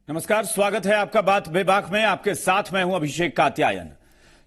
नमस्कार, स्वागत है आपका बात बेबाक में। आपके साथ मैं हूं अभिषेक कात्यायन।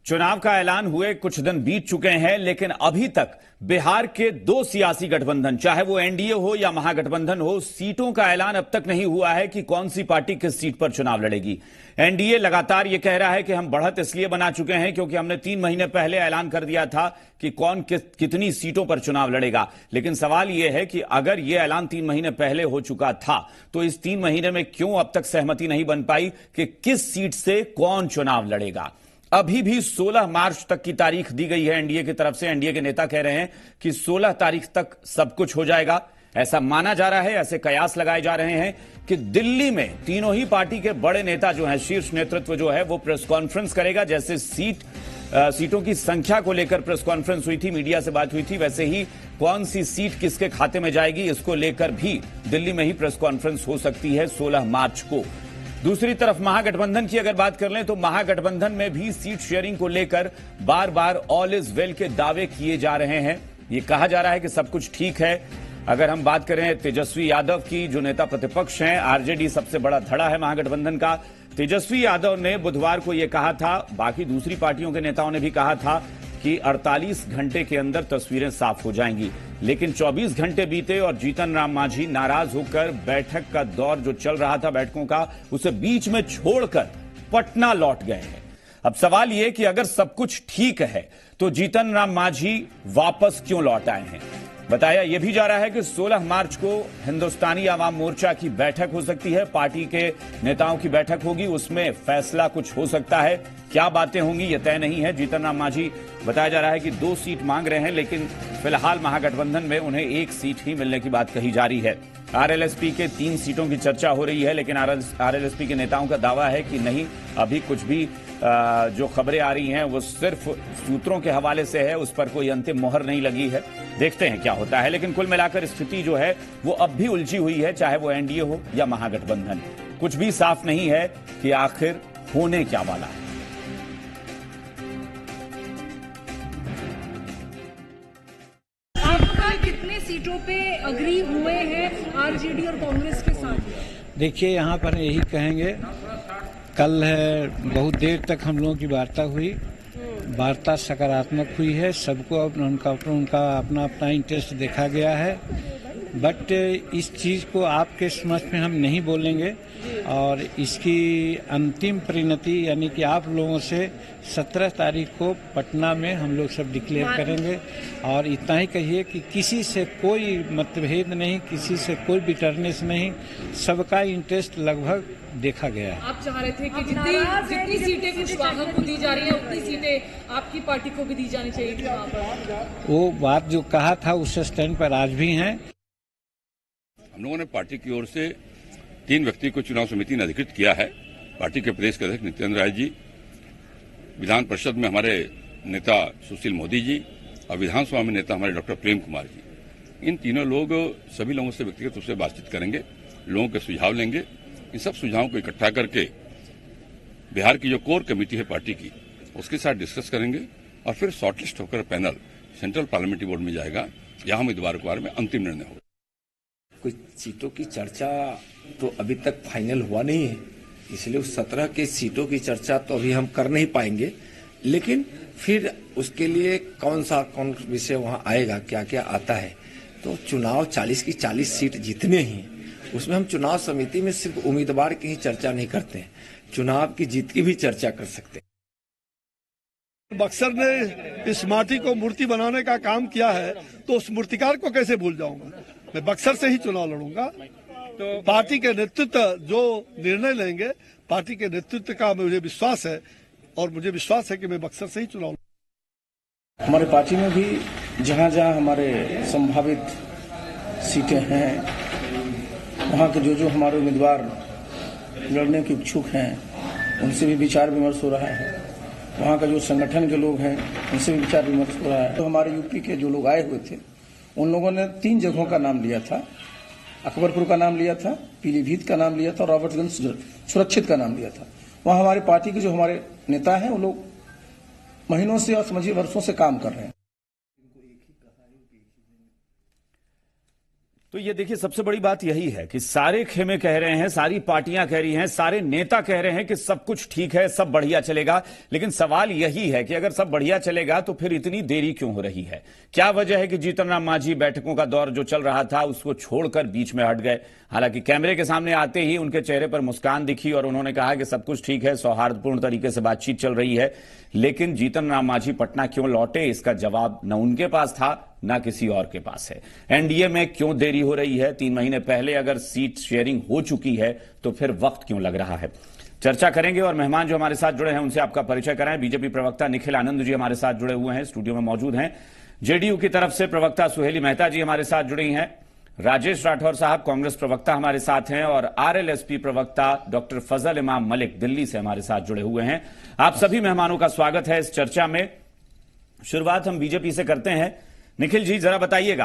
चुनाव का ऐलान हुए कुछ दिन बीत चुके हैं, लेकिन अभी तक बिहार के दो सियासी गठबंधन, चाहे वो एनडीए हो या महागठबंधन हो, सीटों का ऐलान अब तक नहीं हुआ है कि कौन सी पार्टी किस सीट पर चुनाव लड़ेगी। एनडीए लगातार यह कह रहा है कि हम बढ़त इसलिए बना चुके हैं क्योंकि हमने 3 महीने पहले ऐलान कर दिया था कि कौन कितनी सीटों पर चुनाव लड़ेगा। लेकिन सवाल यह है कि अगर यह ऐलान 3 महीने पहले हो चुका था तो इस 3 महीने में क्यों अब तक सहमति नहीं बन पाई कि किस सीट से कौन चुनाव लड़ेगा। अभी भी 16 मार्च तक की तारीख दी गई है एनडीए की तरफ से। एनडीए के नेता कह रहे हैं कि 16 तारीख तक सब कुछ हो जाएगा, ऐसा माना जा रहा है। ऐसे कयास लगाए जा रहे हैं कि दिल्ली में तीनों ही पार्टी के बड़े नेता जो हैं, शीर्ष नेतृत्व जो है, वो प्रेस कॉन्फ्रेंस करेगा। जैसे सीटों की संख्या को लेकर प्रेस कॉन्फ्रेंस हुई थी, मीडिया से बात हुई थी, वैसे ही कौन सी सीट किसके खाते में जाएगी इसको लेकर भी दिल्ली में ही प्रेस कॉन्फ्रेंस हो सकती है 16 मार्च को। दूसरी तरफ महागठबंधन की अगर बात कर लें तो महागठबंधन में भी सीट शेयरिंग को लेकर बार बार ऑल इज वेल के दावे किए जा रहे हैं। ये कहा जा रहा है कि सब कुछ ठीक है। अगर हम बात करें तेजस्वी यादव की, जो नेता प्रतिपक्ष हैं, आरजेडी सबसे बड़ा धड़ा है महागठबंधन का। तेजस्वी यादव ने बुधवार को यह कहा था, बाकी दूसरी पार्टियों के नेताओं ने भी कहा था कि 48 घंटे के अंदर तस्वीरें साफ हो जाएंगी। लेकिन 24 घंटे बीते और जीतन राम मांझी नाराज होकर बैठक का दौर जो चल रहा था, बैठकों का, उसे बीच में छोड़कर पटना लौट गए हैं। अब सवाल यह कि अगर सब कुछ ठीक है तो जीतन राम मांझी वापस क्यों लौट आए हैं। बताया यह भी जा रहा है कि 16 मार्च को हिंदुस्तानी आवाम मोर्चा की बैठक हो सकती है, पार्टी के नेताओं की बैठक होगी, उसमें फैसला कुछ हो सकता है। क्या बातें होंगी यह तय नहीं है। जीतन राम मांझी बताया जा रहा है कि 2 सीट मांग रहे हैं, लेकिन फिलहाल महागठबंधन में उन्हें 1 सीट ही मिलने की बात कही जा रही है। आरएलएसपी के 3 सीटों की चर्चा हो रही है, लेकिन आरएलएसपी के नेताओं का दावा है कि नहीं, अभी कुछ भी जो खबरें आ रही हैं वो सिर्फ सूत्रों के हवाले से है, उस पर कोई अंतिम मोहर नहीं लगी है। देखते हैं क्या होता है। लेकिन कुल मिलाकर स्थिति जो है वो अब भी उलझी हुई है, चाहे वो एनडीए हो या महागठबंधन। कुछ भी साफ नहीं है कि आखिर होने क्या वाला है। कितने सीटों पे अग्री हुए हैं आरजेडी और कांग्रेस के साथ? देखिए, यहाँ पर यही कहेंगे, कल है बहुत देर तक हम लोगों की वार्ता हुई, वार्ता सकारात्मक हुई है। सबको उनका अपना इंटरेस्ट देखा गया है। बट इस चीज़ को आपके समक्ष में हम नहीं बोलेंगे और इसकी अंतिम परिणति यानी कि आप लोगों से 17 तारीख को पटना में हम लोग सब डिक्लेयर करेंगे। और इतना ही कहिए कि किसी से कोई मतभेद नहीं, किसी से कोई बिटरनेस नहीं, सबका इंटरेस्ट लगभग देखा गया है। आप चाह रहे थे कि जितनी सीटें कुशवाहा को दी जा रही हैं उतनी सीटें आपकी पार्टी को भी दी जानी चाहिए थी। वहाँ पर वो बात जो कहा था उस स्टैंड पर आज भी हैं। हम लोगों ने पार्टी की ओर से 3 व्यक्ति को चुनाव समिति ने अधिकृत किया है। पार्टी के प्रदेश के अध्यक्ष नित्यानंद राय जी, विधान परिषद में हमारे नेता सुशील मोदी जी और विधानसभा में नेता हमारे डॉक्टर प्रेम कुमार जी। इन तीनों लोग सभी लोगों से व्यक्तिगत रूप से बातचीत करेंगे, लोगों के सुझाव लेंगे। इन सब सुझावों को इकट्ठा करके बिहार की जो कोर कमेटी है पार्टी की, उसके साथ डिस्कस करेंगे और फिर शॉर्टलिस्ट होकर पैनल सेंट्रल पार्लियामेंट्री बोर्ड में जाएगा। यहाँ उम्मीदवार के बारे में अंतिम निर्णय होगा। कुछ सीटों की चर्चा तो अभी तक फाइनल हुआ नहीं है, इसलिए उस 17 के सीटों की चर्चा तो अभी हम कर नहीं पाएंगे। लेकिन फिर उसके लिए कौन विषय वहां आएगा, क्या क्या आता है, तो चुनाव 40 की 40 सीट जीतने ही, उसमें हम चुनाव समिति में सिर्फ उम्मीदवार की ही चर्चा नहीं करते हैं, चुनाव की जीत की भी चर्चा कर सकते हैं। बक्सर ने इस माटी को मूर्ति बनाने का काम किया है, तो उस मूर्तिकार को कैसे भूल जाऊंगा। मैं बक्सर से ही चुनाव लड़ूंगा। तो पार्टी के नेतृत्व जो निर्णय लेंगे, पार्टी के नेतृत्व का मुझे विश्वास है और मुझे विश्वास है कि मैं बक्सर से ही चुनाव। हमारे पार्टी में भी जहां जहां हमारे संभावित सीटें हैं, वहां के जो हमारे उम्मीदवार लड़ने के इच्छुक हैं, उनसे भी विचार विमर्श हो रहा है। वहां का जो संगठन के लोग हैं, उनसे भी विचार विमर्श हो रहा है। तो हमारे यूपी के जो लोग आए हुए थे, उन लोगों ने 3 जगहों का नाम लिया था। अकबरपुर का नाम लिया था, पीलीभीत का नाम लिया था और रॉबर्टगंज सुरक्षित का नाम लिया था। वहां हमारी पार्टी के जो हमारे नेता हैं, वो लोग महीनों से और समझिए वर्षों से काम कर रहे हैं। तो ये देखिए, सबसे बड़ी बात यही है कि सारे खेमे कह रहे हैं, सारी पार्टियां कह रही हैं, सारे नेता कह रहे हैं कि सब कुछ ठीक है, सब बढ़िया चलेगा। लेकिन सवाल यही है कि अगर सब बढ़िया चलेगा तो फिर इतनी देरी क्यों हो रही है? क्या वजह है कि जीतन राम मांझी बैठकों का दौर जो चल रहा था उसको छोड़कर बीच में हट गए? हालांकि कैमरे के सामने आते ही उनके चेहरे पर मुस्कान दिखी और उन्होंने कहा कि सब कुछ ठीक है, सौहार्दपूर्ण तरीके से बातचीत चल रही है। लेकिन जीतन राम मांझी पटना क्यों लौटे, इसका जवाब न उनके पास था ना किसी और के पास है। एनडीए में क्यों देरी हो रही है? 3 महीने पहले अगर सीट शेयरिंग हो चुकी है तो फिर वक्त क्यों लग रहा है? चर्चा करेंगे और मेहमान जो हमारे साथ जुड़े हैं उनसे आपका परिचय कराएं। बीजेपी प्रवक्ता निखिल आनंद जी हमारे साथ जुड़े हुए हैं, स्टूडियो में मौजूद हैं। जेडीयू की तरफ से प्रवक्ता सुहेली मेहता जी हमारे साथ जुड़ी हैं। राजेश राठौर साहब कांग्रेस प्रवक्ता हमारे साथ हैं और आरएलएसपी प्रवक्ता डॉक्टर फजल इमाम मलिक दिल्ली से हमारे साथ जुड़े हुए हैं। आप सभी मेहमानों का स्वागत है इस चर्चा में। शुरुआत हम बीजेपी से करते हैं। निखिल जी, जरा बताइएगा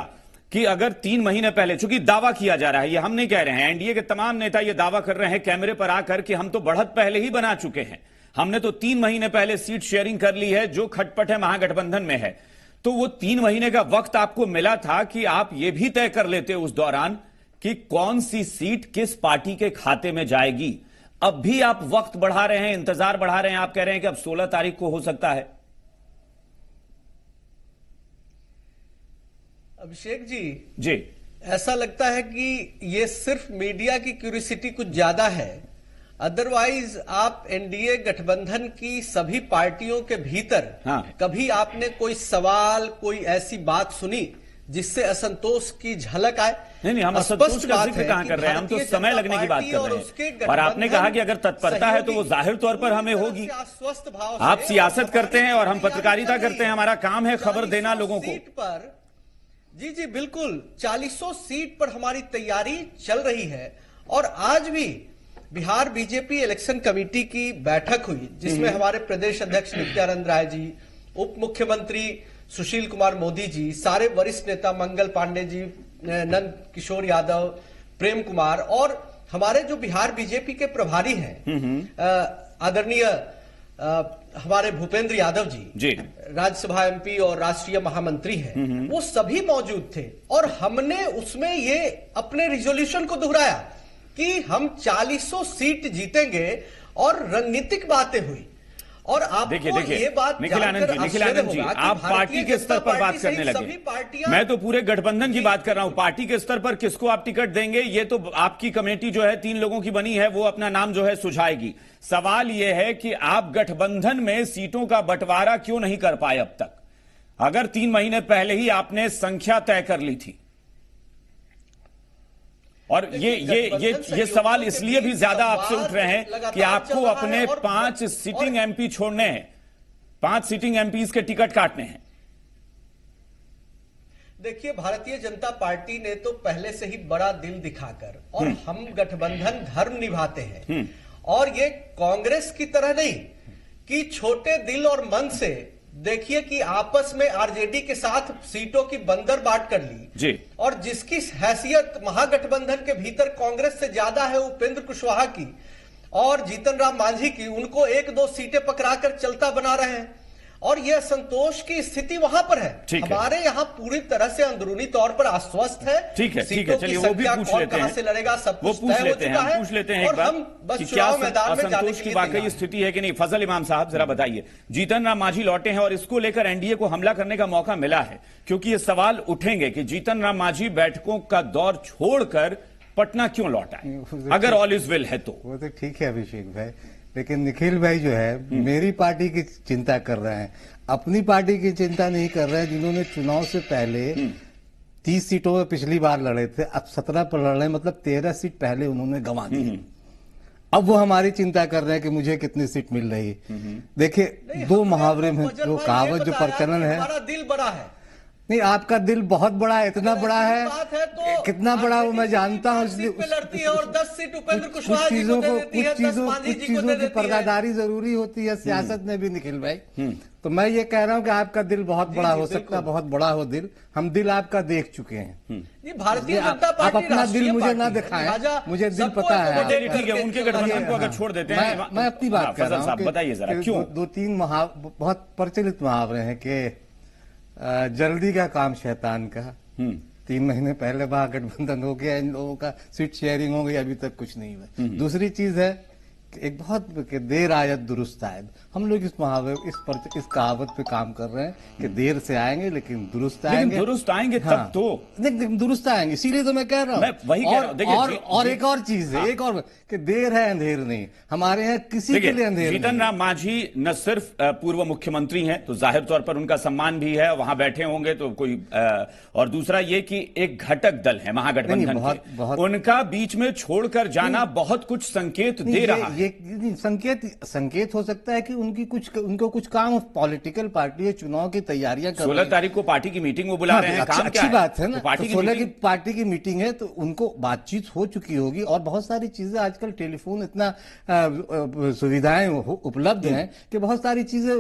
कि अगर 3 महीने पहले, चूंकि दावा किया जा रहा है, ये हम नहीं कह रहे हैं, एनडीए के तमाम नेता ये दावा कर रहे हैं कैमरे पर आकर कि हम तो बढ़त पहले ही बना चुके हैं, हमने तो 3 महीने पहले सीट शेयरिंग कर ली है, जो खटपट है महागठबंधन में है। तो वो 3 महीने का वक्त आपको मिला था कि आप ये भी तय कर लेते उस दौरान कि कौन सी सीट किस पार्टी के खाते में जाएगी। अब भी आप वक्त बढ़ा रहे हैं, इंतजार बढ़ा रहे हैं, आप कह रहे हैं कि अब 16 तारीख को हो सकता है। अभिषेक जी, ऐसा लगता है कि ये सिर्फ मीडिया की क्यूरियोसिटी कुछ ज्यादा है। अदरवाइज आप एनडीए गठबंधन की सभी पार्टियों के भीतर कभी आपने कोई सवाल, कोई ऐसी बात सुनी जिससे असंतोष की झलक आए? नहीं, हम असंतोष का जिक्र कहां कर रहे हैं, हम तो समय लगने की बात कर रहे हैं। और आपने कहा कि अगर तत्परता है तो वो जाहिर तौर पर हमें होगी। स्वस्थ भाव आप सियासत करते हैं और हम पत्रकारिता करते हैं, हमारा काम है खबर देना लोगों को। पर जी बिल्कुल, 40 सीट पर हमारी तैयारी चल रही है। और आज भी बिहार बीजेपी इलेक्शन कमेटी की बैठक हुई जिसमें हमारे प्रदेश अध्यक्ष नित्यानंद राय जी, उप मुख्यमंत्री सुशील कुमार मोदी जी, सारे वरिष्ठ नेता मंगल पांडे जी, नंद किशोर यादव, प्रेम कुमार और हमारे जो बिहार बीजेपी के प्रभारी हैं आदरणीय हमारे भूपेंद्र यादव जी राज्यसभा एमपी और राष्ट्रीय महामंत्री हैं, वो सभी मौजूद थे। और हमने उसमें ये अपने रिजोल्यूशन को दोहराया कि हम 40 सीट जीतेंगे और रणनीतिक बातें हुई। और आप देखिए ये बात निखिल आनंद जी, आप पार्टी के स्तर पर बात करने लगे, मैं तो पूरे गठबंधन की बात कर रहा हूं। पार्टी के स्तर पर किसको आप टिकट देंगे ये तो आपकी कमेटी जो है 3 लोगों की बनी है, वो अपना नाम जो है सुझाएगी। सवाल यह है कि आप गठबंधन में सीटों का बंटवारा क्यों नहीं कर पाए अब तक, अगर 3 महीने पहले ही आपने संख्या तय कर ली थी? और ये सवाल इसलिए भी ज्यादा आपसे उठ रहे हैं कि आपको अपने 5 सिटिंग एमपी छोड़ने हैं, 5 सिटिंग एमपीज के टिकट काटने हैं। देखिए, भारतीय जनता पार्टी ने तो पहले से ही बड़ा दिल दिखाकर, और हम गठबंधन धर्म निभाते हैं, और ये कांग्रेस की तरह नहीं कि छोटे दिल और मन से, देखिए कि आपस में आरजेडी के साथ सीटों की बंदर बांट कर ली जी। और जिसकी हैसियत महागठबंधन के भीतर कांग्रेस से ज्यादा है उपेंद्र कुशवाहा की और जीतन राम मांझी की, उनको 1-2 सीटें पकड़ाकर चलता बना रहे हैं। और यह संतोष की स्थिति वहां पर है। हमारे यहाँ पूरी तरह से अंदरूनी तौर पर आश्वस्त है। ठीक है, चलिए वो भी पूछ लेते हैं, से लड़ेगा सब वो पूछ लेते हैं, हम पूछ लेते हैं एक बार कि क्या असंतोष की वाकई स्थिति है कि नहीं। फजल इमाम साहब जरा बताइए, जीतन राम मांझी लौटे हैं और इसको लेकर एनडीए को हमला करने का मौका मिला है, क्योंकि ये सवाल उठेंगे कि जीतन राम मांझी बैठकों का दौर छोड़कर पटना क्यों लौटा है, अगर ऑल इज वेल है तो। वो तो ठीक है अभिषेक भाई, लेकिन निखिल भाई जो है मेरी पार्टी की चिंता कर रहे हैं, अपनी पार्टी की चिंता नहीं कर रहे हैं, जिन्होंने चुनाव से पहले 30 सीटों में पिछली बार लड़े थे, अब 17 पर लड़ रहे हैं, मतलब 13 सीट पहले उन्होंने गंवा दी। अब वो हमारी चिंता कर रहे हैं कि मुझे कितनी सीट मिल रही है। देखिए, 2 मुहावरे में जो कहावत जो प्रचलन है, हमारा दिल बड़ा है। नहीं, आपका दिल बहुत बड़ा है, इतना बड़ा है, तो कितना बड़ा वो मैं जानता हूँ। इसलिए लड़ती है और 10 सीट उपेंद्र कुछ कुशवाहा जी को दे देती है, 10 मांझी जी को दे की देती है। पर्दादारी जरूरी होती है सियासत में भी निखिल भाई। तो मैं ये कह रहा हूँ कि आपका दिल बहुत बड़ा हो सकता है, बहुत बड़ा हो दिल, हम दिल आपका देख चुके हैं। ये भारतीय जनता आप पार्टी अपना दिल मुझे ना दिखाएं, मुझे दिल पता है। ठीक है, उनके गठबंधन को अगर छोड़ देते हैं। मैं अपनी बात कर रहा हूँ, बताइए जरा क्यों। 2-3 बहुत प्रचलित मुहावरे हैं कि जल्दी का काम शैतान का, 3 महीने पहले महागठबंधन हो गया, इन लोगों का सीट शेयरिंग हो गई, अभी तक कुछ नहीं हुआ। दूसरी चीज है कि एक बहुत कि देर आयत दुरुस्त आयत, हम लोग इस कहावत पे काम कर रहे हैं कि देर से आएंगे लेकिन दुरुस्त आएंगे। लेकिन दुरुस्त आएंगे हाँ, तब तो नहीं दुरुस्त आएंगे, इसीलिए तो मैं कह रहा हूँ। मैं वही कह रहा हूं। देखिए, और एक और चीज है, एक और कि देर है अंधेर नहीं, हमारे यहाँ किसी के लिए अंधेर नहीं। जीतन राम मांझी न सिर्फ पूर्व मुख्यमंत्री हैं, तो जाहिर तौर पर उनका सम्मान भी है, वहां बैठे होंगे तो कोई और दूसरा ये कि एक घटक दल है महागठबंधन के, उनका बीच में छोड़कर जाना बहुत कुछ संकेत दे रहा है। ये संकेत हो सकता है कि उनको कुछ काम, पॉलिटिकल पार्टी है, चुनाव की तैयारियां कर 16 तारीख को पार्टी की मीटिंग वो बुला रहे हैं, काम क्या अच्छी बात है ना। 16 की मीटिंग पार्टी की मीटिंग है तो उनको बातचीत हो चुकी होगी, और बहुत सारी चीजें आजकल टेलीफोन इतना सुविधाएं उपलब्ध हैं कि बहुत सारी चीजें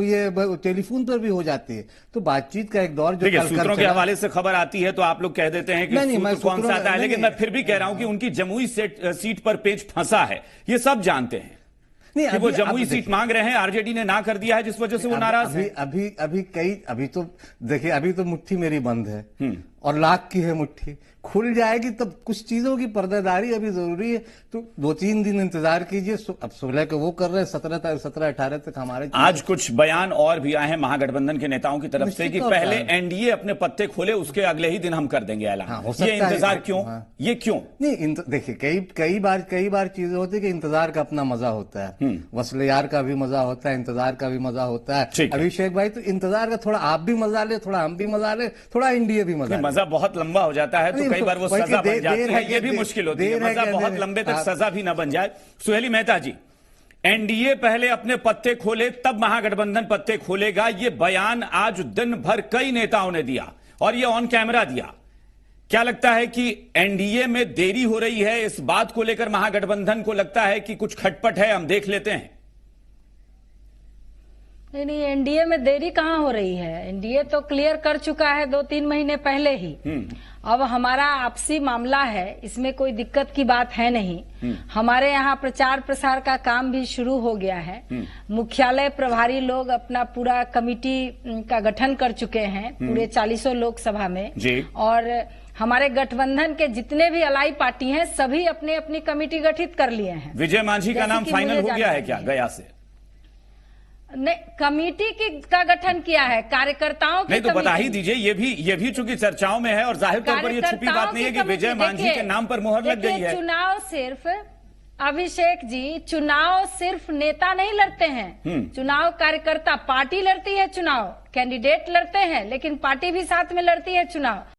ये टेलीफोन पर भी हो जाती है। तो बातचीत का एक दौर जो सूत्रों के हवाले से खबर आती है तो आप लोग कह देते हैं कि सूत्र कौन सा आता है, लेकिन मैं फिर भी कह रहा हूं कि उनकी जमुई सीट पर पेच फंसा है, ये सब जानते हैं कि वो जमुई सीट मांग रहे हैं, आरजेडी ने ना कर दिया है जिस वजह से वो नाराज है। अभी तो मुट्ठी मेरी बंद है और लाख की है मुट्ठी, खुल जाएगी तब कुछ चीजों की पर्दादारी अभी जरूरी है, तो 2-3 दिन इंतजार कीजिए। अब 16 को वो कर रहे हैं, 17-18 तक हमारे। आज कुछ बयान और भी आए हैं महागठबंधन के नेताओं की तरफ से कि पहले एनडीए अपने पत्ते खोले, उसके अगले ही दिन हम कर देंगे ऐलान। ये इंतजार क्यों? ये क्यों नहीं? देखिए कई बार चीजें होती है कि इंतजार का अपना मजा होता है, वसलियार का भी मजा होता है, इंतजार का भी मजा होता है। अभिषेक भाई, तो इंतजार का थोड़ा आप भी मजा ले, थोड़ा हम भी मजा ले, थोड़ा एनडीए भी मजा बहुत लंबा हो जाता है तो कई बार वो सजा बन जाती है, ये भी मुश्किल होती है, मजा बहुत लंबे तक सजा भी ना बन जाए। सुहेली मेहता जी, एनडीए पहले अपने पत्ते खोले तब महागठबंधन पत्ते खोलेगा, ये बयान आज दिन भर कई नेताओं ने दिया और ये ऑन कैमरा दिया। क्या लगता है कि एनडीए में देरी हो रही है? इस बात को लेकर महागठबंधन को लगता है कि कुछ खटपट है, हम देख लेते हैं। नहीं, एनडीए में देरी कहाँ हो रही है? एनडीए तो क्लियर कर चुका है 2-3 महीने पहले ही। अब हमारा आपसी मामला है, इसमें कोई दिक्कत की बात है नहीं। हमारे यहाँ प्रचार प्रसार का काम भी शुरू हो गया है। मुख्यालय प्रभारी लोग अपना पूरा कमेटी का गठन कर चुके हैं पूरे 40 लोकसभा में, और हमारे गठबंधन के जितने भी अलाई पार्टी हैं सभी अपने अपनी कमेटी गठित कर लिए हैं। विजय मांझी का नाम फाइनल हो गया है क्या गया से? नहीं, कमेटी का गठन किया है, कार्यकर्ताओं की। नहीं तो बता ही दीजिए, ये भी चूंकि चर्चाओं में है और जाहिर तौर पर ये छुपी बात नहीं है कि विजय मांझी के नाम पर मुहर लग गई है। चुनाव सिर्फ, अभिषेक जी, चुनाव सिर्फ नेता नहीं लड़ते हैं, चुनाव कार्यकर्ता, पार्टी लड़ती है चुनाव, कैंडिडेट लड़ते हैं, लेकिन पार्टी भी साथ में लड़ती है चुनाव।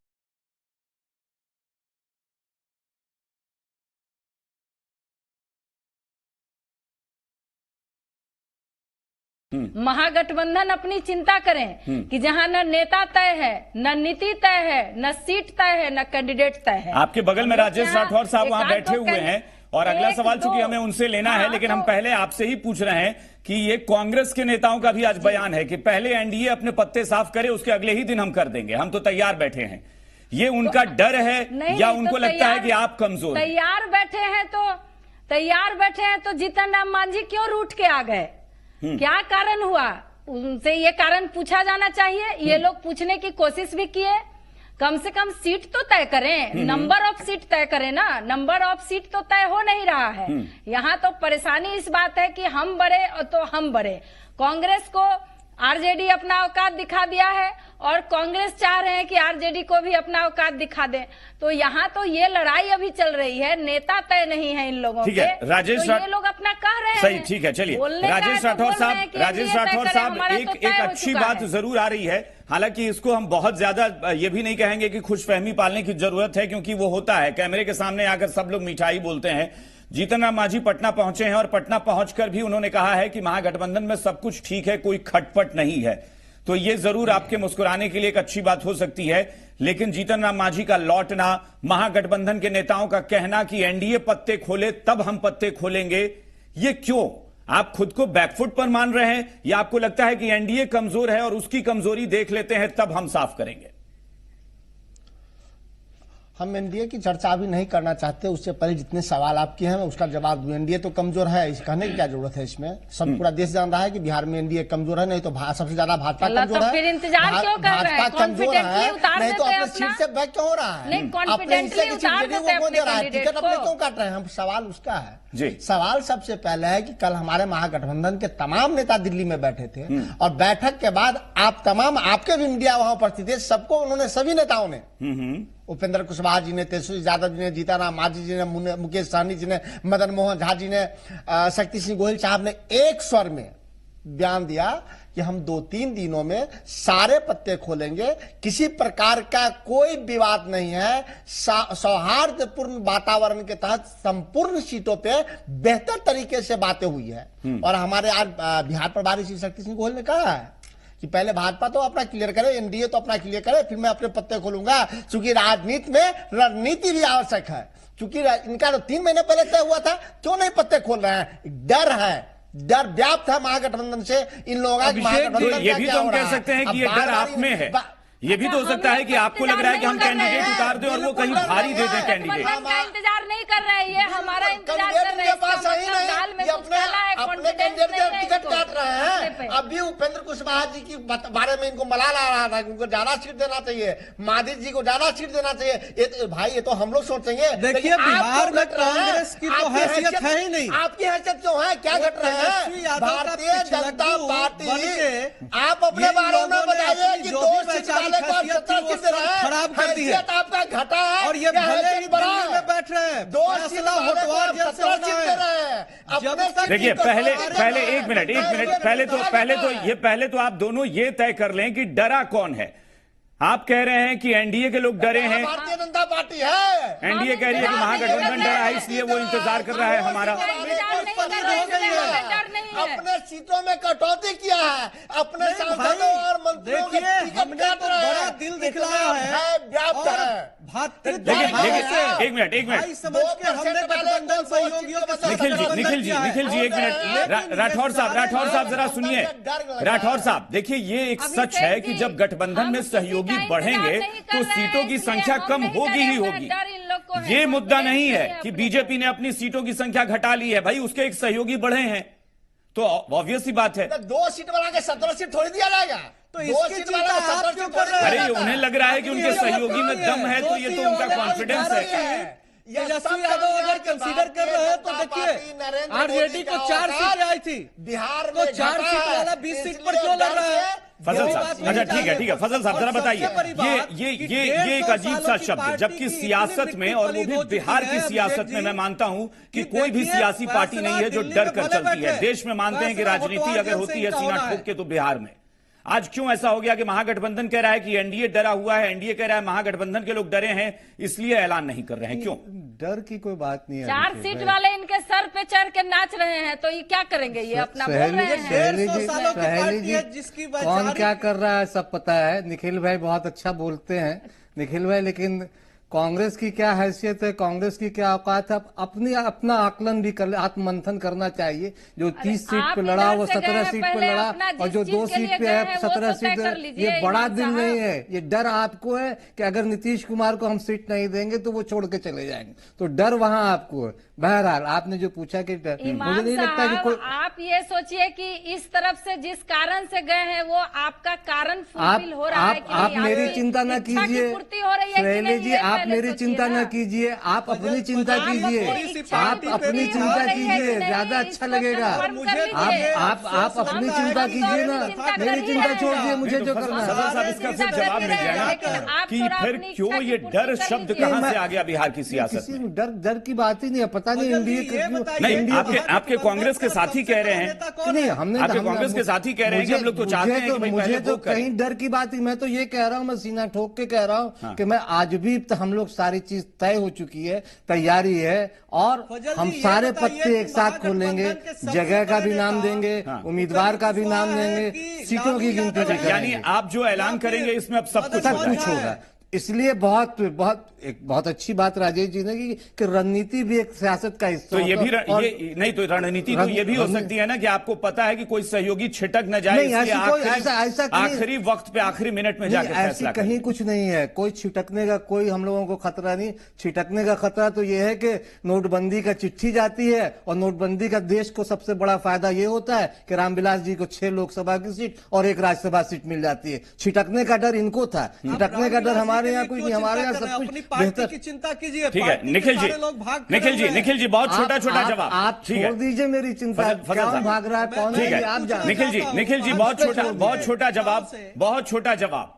महागठबंधन अपनी चिंता करें कि जहां न नेता तय है, न नीति तय है, न सीट तय है, न कैंडिडेट तय है। आपके बगल में राजेश राठौर साहब वहां बैठे हुए हैं और अगला सवाल चूंकि हमें उनसे लेना है, लेकिन हम पहले आपसे ही पूछ रहे हैं कि ये कांग्रेस के नेताओं का भी आज बयान है कि पहले एनडीए अपने पत्ते साफ करे, उसके अगले ही दिन हम कर देंगे, हम तो तैयार बैठे हैं। ये उनका डर है या उनको लगता है कि आप कमजोर? तैयार बैठे हैं तो जीतन राम मांझी क्यों रूठ के आ गए? क्या कारण हुआ? उनसे ये कारण पूछा जाना चाहिए। ये लोग पूछने की कोशिश भी किए, कम से कम सीट तो तय करें, नंबर ऑफ सीट तय करें ना। नंबर ऑफ सीट तो तय हो नहीं रहा है। यहाँ तो परेशानी इस बात है कि हम बड़े तो हम बड़े। कांग्रेस को आरजेडी अपना औकात दिखा दिया है और कांग्रेस चाह रहे हैं कि आरजेडी को भी अपना औकात दिखा दे। तो यहाँ तो ये लड़ाई अभी चल रही है, नेता तय नहीं है इन लोगों के। राजेश, तो ये लोग अपना कह रहे हैं। सही, ठीक है, चलिए। राजेश राठौर साहब, एक अच्छी बात जरूर आ रही है, हालांकि इसको हम बहुत ज्यादा ये भी नहीं कहेंगे कि खुशफहमी पालने की जरूरत है, क्योंकि वो होता है कैमरे के सामने आकर सब लोग मिठाई बोलते हैं। जीतन राम मांझी पटना पहुंचे हैं और पटना पहुंचकर भी उन्होंने कहा है कि महागठबंधन में सब कुछ ठीक है, कोई खटपट नहीं है। तो ये जरूर आपके मुस्कुराने के लिए एक अच्छी बात हो सकती है, लेकिन जीतन राम मांझी का लौटना, महागठबंधन के नेताओं का कहना कि एनडीए पत्ते खोले तब हम पत्ते खोलेंगे, ये क्यों? आप खुद को बैकफुट पर मान रहे हैं या आपको लगता है कि एनडीए कमजोर है और उसकी कमजोरी देख लेते हैं तब हम साफ करेंगे? हम एनडीए की चर्चा अभी नहीं करना चाहते। उससे पहले जितने सवाल आप किए हैं मैं उसका जवाब दूं। एनडीए तो कमजोर है, इस कहने की क्या जरूरत है इसमें। सब पूरा देश जान रहा है कि बिहार में एनडीए कमजोर है, नहीं तो सबसे ज्यादा भाजपा कमजोर है। फिर इंतजार क्यों कर रहे हैं? भाजपा कमजोर है, नहीं तो अपने अपना सीट से बैक क्यों हो रहा है? नहीं, कॉन्फिडेंटली उतार देते हैं अपने कैंडिडेट टिकट अपने को। क्यों काट रहे हैं? हम सवाल उसका है जी। सवाल सबसे पहले है कि कल हमारे महागठबंधन के तमाम नेता दिल्ली में बैठे थे और बैठक के बाद आप तमाम आपके भी मीडिया वहां उपस्थित थे, सबको उन्होंने सभी नेताओं ने उपेंद्र कुशवाहा जी ने, तेजस्वी यादव जी ने, जीताराम मांझी जी ने, मुकेश सहनी जी ने, मदन मोहन झा जी ने, शक्ति सिंह गोहिल साहब ने एक स्वर में बयान दिया कि हम 2-3 दिनों में सारे पत्ते खोलेंगे, किसी प्रकार का कोई विवाद नहीं है, सौहार्दपूर्ण वातावरण के तहत संपूर्ण सीटों पे बेहतर तरीके से बातें हुई है। और हमारे आज बिहार प्रभारी श्री शक्ति सिंह गोहिल ने कहा है कि पहले भाजपा तो अपना क्लियर करे, एनडीए तो अपना क्लियर करे, फिर मैं अपने पत्ते खोलूंगा। क्योंकि राजनीति में रणनीति भी आवश्यक है। क्योंकि इनका तो 3 महीने पहले तय हुआ था, क्यों नहीं पत्ते खोल रहे हैं? डर है, डर व्याप्त है महागठबंधन से इन लोगों का। ये भी तो हम कह सकते हैं कि ये डर आप में है। ये भी तो हो सकता है कि आपको लग रहा है कि हम कैंडिडेट उतार दें और वो कहीं भारी दे दें कैंडिडेट। का इंतजार नहीं कर रहे हैं, ये हमारा इंतजार कर रहे हैं। दाल में कुछ काला है, अपने कैंडिडेट का टिकट काट रहे हैं। अभी उपेंद्र कुशवाहा जी की बारे में इनको मलाल आ रहा था कि उनको ज्यादा सीट देना चाहिए, मांझी जी को ज्यादा सीट देना चाहिए। ये तो भाई ये तो हम लोग सोचेंगे। देखिए बिहार में कांग्रेस की तो हैसियत है ही नहीं। आपकी हैसियत क्यों है? क्या घट रहा है? भारतीय जनता पार्टी आप अपने बारे में बताइए कि 2 सीट वाले को 17 सीट दे रहे हैं, खराब कर दी है। आपका घटा है और ये भले ही दिल्ली में बैठ रहे हैं, 2 सीट होटवार जैसे होना है। देखिए पहले एक मिनट पहले तो आप दोनों ये तय कर लें कि डरा कौन है। आप कह रहे हैं कि एनडीए के लोग डरे हैं, भारतीय जनता पार्टी है। एनडीए कह रही है कि महागठबंधन डरा है इसलिए वो इंतजार कर रहा है हमारा। अपने सीटों में कटौती किया है, अपने सांसदों और मंत्रियों के टिकट काट रहे हैं। बड़ा दिल दिखलाया है, व्याप्त है। एक मिनट निखिल जी एक मिनट। राठौर साहब जरा सुनिए। राठौर साहब देखिए, ये एक सच है कि जब गठबंधन में सहयोगी बढ़ेंगे तो सीटों की संख्या कम होगी ही होगी। ये मुद्दा नहीं है कि बीजेपी ने अपनी सीटों की संख्या घटा ली है। भाई उसके एक सहयोगी बढ़े हैं तो ऑब्वियस ही बात है। 2 सीट वाला के 17 सीट थोड़ी दिया जाएगा। तो इसकी चिंता आप क्यों कर रहे हैं? अरे उन्हें लग रहा है कि उनके सहयोगी में दम है तो ये तो उनका कॉन्फिडेंस है। तेजस्वी यादव अगर कंसीडर कर रहे हैं तो देखिए आरजेडी को 4 सीटें आई थी, बिहार तो 4 सीट वाला 20 सीट पर क्यों लग रहा है? फजल साहब अच्छा ठीक है फजल साहब जरा बताइए। ये एक अजीब सा शब्द है, जबकि सियासत में और वो भी बिहार की सियासत में मैं मानता हूं कि कोई भी सियासी पार्टी नहीं है जो डर कर चलती है। देश में मानते हैं कि राजनीति अगर होती है सीना ठोक के तो बिहार में। आज क्यों ऐसा हो गया कि महागठबंधन कह रहा है कि एनडीए डरा हुआ है, एनडीए कह रहा है महागठबंधन के लोग डरे हैं इसलिए ऐलान नहीं कर रहे हैं? क्यों? डर की कोई बात नहीं है। 4 सीट वाले इनके सर पे चढ़ के नाच रहे हैं तो ये क्या करेंगे? ये अपना बोल रहे हैं। सहेली जी कौन क्या कर रहा है सब पता है। निखिल भाई बहुत अच्छा बोलते हैं निखिल भाई, लेकिन कांग्रेस की क्या हैसियत है, कांग्रेस की क्या औकात है, अपना आकलन भी कर, आत्ममंथन करना चाहिए। जो 30 सीट पे लड़ा वो 17 सीट पे लड़ा और जो 2 सीट पे है 17 सीट, ये बड़ा दिल नहीं है। ये डर आपको है कि अगर नीतीश कुमार को हम सीट नहीं देंगे तो वो छोड़ के चले जाएंगे, तो डर वहां आपको है। बहरहाल आपने जो पूछा कि मुझे नहीं लगता कि कोई, आप ये सोचिए कि इस तरफ से जिस कारण से गए हैं वो आपका कारण फुलफिल हो रहा है। आप मेरी चिंता न कीजिए शैली जी, आप मेरी चिंता न कीजिए, आप अपनी चिंता कीजिए, आप अपनी चिंता कीजिए, ज्यादा अच्छा लगेगा। आप अपनी चिंता कीजिए ना, मेरी चिंता छोड़ दिए, मुझे जो करना है। साहब इसका फिर जवाब मिल गया ना कि फिर क्यों ये डर शब्द कहां से आ गया बिहार की सियासत में? डर की बात ही नहीं है, पता नहीं एनडीए नहीं आपके कांग्रेस के साथी कह रहे हैं, नहीं हमने आपके कांग्रेस के साथी कह रहे हैं कि हम लोग तो चाहते हैं कि मुझे तो कहीं डर की बात ही, मैं तो ये कह रहा हूं, मैं सीना ठोक के कह रहा हूं कि मैं आज भी हम लोग सारी चीज तय हो चुकी है, तैयारी है और हम सारे पत्ते एक साथ खोलेंगे, जगह का भी नाम देंगे, उम्मीदवार का भी नाम देंगे, सीटों की गिनती भी। यानी आप जो ऐलान करेंगे इसमें अब सब कुछ होगा। इसलिए बहुत अच्छी बात राजेश जी ने की कि रणनीति भी एक सियासत का हिस्सा तो ये भी और ये नहीं तो रणनीति तो ये भी हो सकती है ना कि आपको पता है कि कोई सहयोगी छिटक न जाए, नहीं, इसलिए ऐसी कोई- ऐसा कहीं- आखिरी वक्त पे आखिरी मिनट में जाकर ऐसी फैसला कहीं कुछ नहीं है। कोई छिटकने का कोई हम लोगों को खतरा नहीं। छिटकने का खतरा तो यह है कि नोटबंदी का चिट्ठी जाती है और नोटबंदी का देश को सबसे बड़ा फायदा यह होता है कि रामविलास जी को 6 लोकसभा की सीट और 1 राज्यसभा सीट मिल जाती है। छिटकने का डर इनको था, छिटकने का डर हमारे यहाँ कोई नहीं। हमारे यहाँ सब कुछ बेहतर। की चिंता कीजिए। ठीक है निखिल जी, निखिल जी बहुत छोटा जवाब आप छोड़ दीजिए मेरी चिंता, कौन भाग रहा है कौन ठीक है है आप जान। निखिल जी बहुत छोटा जवाब।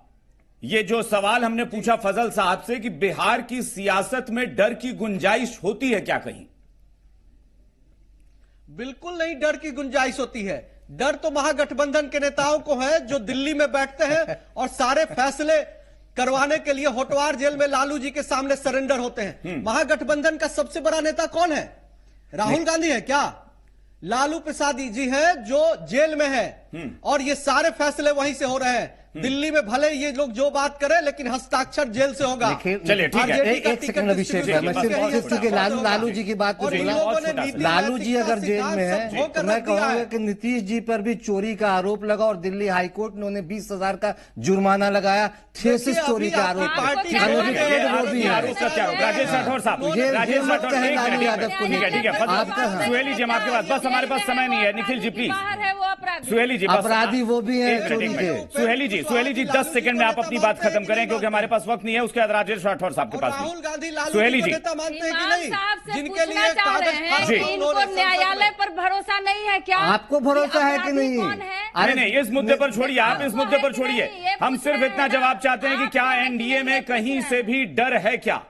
ये जो सवाल हमने पूछा फजल साहब से कि बिहार की सियासत में डर की गुंजाइश होती है क्या कहीं? बिल्कुल नहीं डर की गुंजाइश होती है। डर तो महागठबंधन के नेताओं को है जो दिल्ली में बैठते हैं और सारे फैसले करवाने के लिए होटवार जेल में लालू जी के सामने सरेंडर होते हैं। महागठबंधन का सबसे बड़ा नेता कौन है? राहुल गांधी है क्या? लालू प्रसाद जी है जो जेल में है और ये सारे फैसले वहीं से हो रहे हैं। दिल्ली में भले ये लोग जो बात करें लेकिन हस्ताक्षर जेल से होगा। चलिए ठीक है, एक सेकंड अभिषेक, मैं सिर्फ लालू जी की बात पे बोला। लालू जी अगर जेल में है तो मैं कहूंगा कि नीतीश जी पर भी चोरी का आरोप लगा और दिल्ली हाईकोर्ट ने उन्हें 20,000 का जुर्माना लगाया थेसिस चोरी का आरोप। राजेश राठौर साहब, लालू यादव को ठीक है सुहेली जी हम आपके पास, बस हमारे पास समय नहीं है। निखिल जी प्लीज, सुहेली जी अपराधी वो भी है चोरी के। सुहेली जी 10 सेकंड में आप अपनी बात खत्म करें क्योंकि हमारे पास वक्त नहीं है। उसके बाद राजेश राठौर साहब के पास राहुल गांधी सुहेली जी मानते हैं कि नहीं? जिनके लिए कागज इनको न्यायालय पर भरोसा नहीं है क्या? आपको भरोसा है कि नहीं? नहीं, इस मुद्दे पर छोड़िए, आप इस मुद्दे पर छोड़िए। हम सिर्फ इतना जवाब चाहते हैं कि क्या एनडीए में कहीं से भी डर है क्या?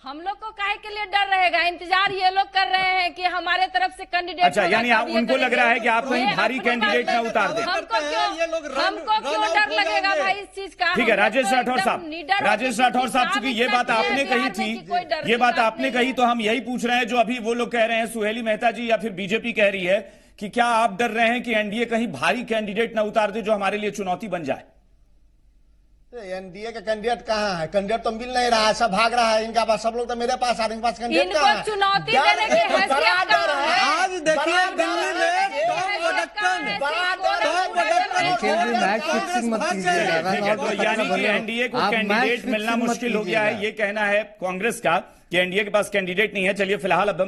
हम लोग को काहे के लिए डर रहेगा? इंतजार ये लोग कर रहे हैं कि हमारे तरफ से कैंडिडेट। अच्छा, यानी आप उनको लग रहा है कि आप कहीं भारी कैंडिडेट न उतार दें। हमको क्यों डर लगेगा भाई इस चीज का? ठीक है राजेश राठौर साहब, चूंकि ये बात आपने कही थी, ये बात आपने कही तो हम यही पूछ रहे हैं जो अभी वो लोग कह रहे हैं, सुहेली मेहता जी या फिर बीजेपी कह रही है कि क्या आप डर रहे हैं कि एनडीए कहीं भारी कैंडिडेट न उतार दे जो हमारे लिए चुनौती बन जाए? एनडीए का कैंडिडेट कहाँ है? कैंडिडेट तो मिल नहीं रहा है, सब भाग रहा है। इनका पास सब लोग तो मेरे पास आ रहे, इनके पास कैंडिडेट कहाँ है? चुनौती देने की हैसियत कहाँ है? आज देखिए दिल्ली में यानी कि एनडीए को कैंडिडेट मिलना मुश्किल हो गया है, ये कहना है कांग्रेस का कि एनडीए के पास कैंडिडेट नहीं है। चलिए फिलहाल अब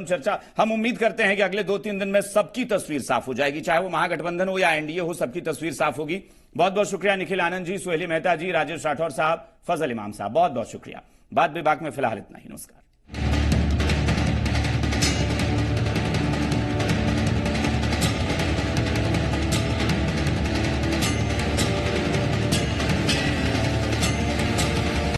हम उम्मीद करते हैं कि अगले 2-3 दिन में सबकी तस्वीर साफ हो जाएगी, चाहे वो महागठबंधन हो या एनडीए हो, सबकी तस्वीर साफ होगी। बहुत बहुत शुक्रिया निखिल आनंद जी, सुहेली मेहता जी, राजेश राठौर साहब, फजल इमाम साहब, बहुत बहुत शुक्रिया। बात विभाग में फिलहाल इतना ही। नमस्कार।